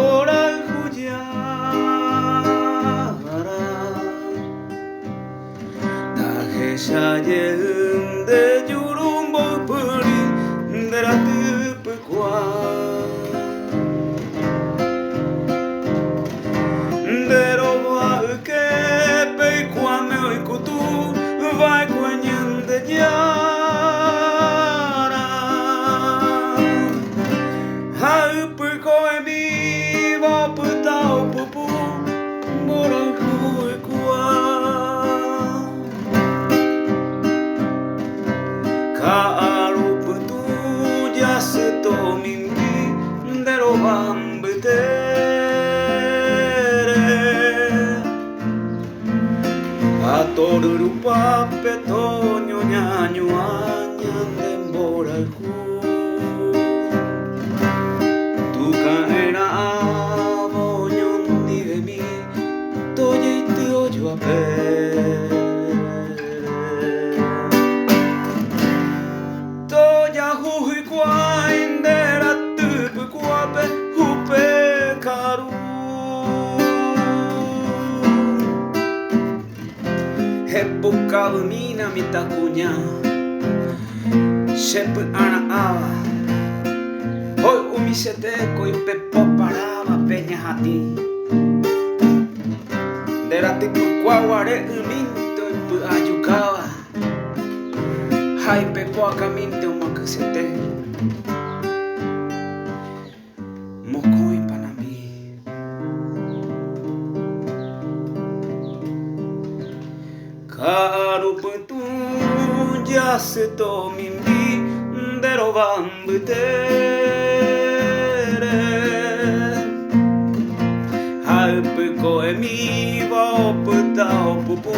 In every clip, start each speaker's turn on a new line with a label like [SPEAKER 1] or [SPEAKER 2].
[SPEAKER 1] Boral hujara Dahe shayen de yurumbo puri Deratu pekwa Deroba uke pekwa me oikutu Vai kwenyen de yara Hau peko emi va putao pupu Boral huekua Kaaru putu yaseto mimpi Derobambutere Atoruru pape toño ñaño añan de boral hu Tu caera boñon de mi Toye y te oyo a ver Toya hui kwain dera tupu kwape hupe karu Hepuka umina mitakunya Shepu ana awa Hoy umisete koi pepo paraba peña hati Dera tipu kwaware uminto ipu ayukawa Hai pepo akaminte umakusete Mokoi panami Karu putu yaseto mimbi Derobambutere Hai peko emi va oputao pupu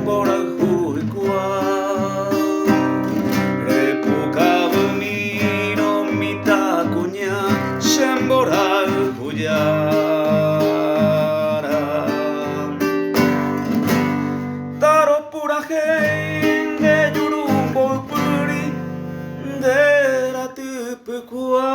[SPEAKER 1] Boral huikua Boral hujara Taro pura gente yurumbo puri Dera tupu kwa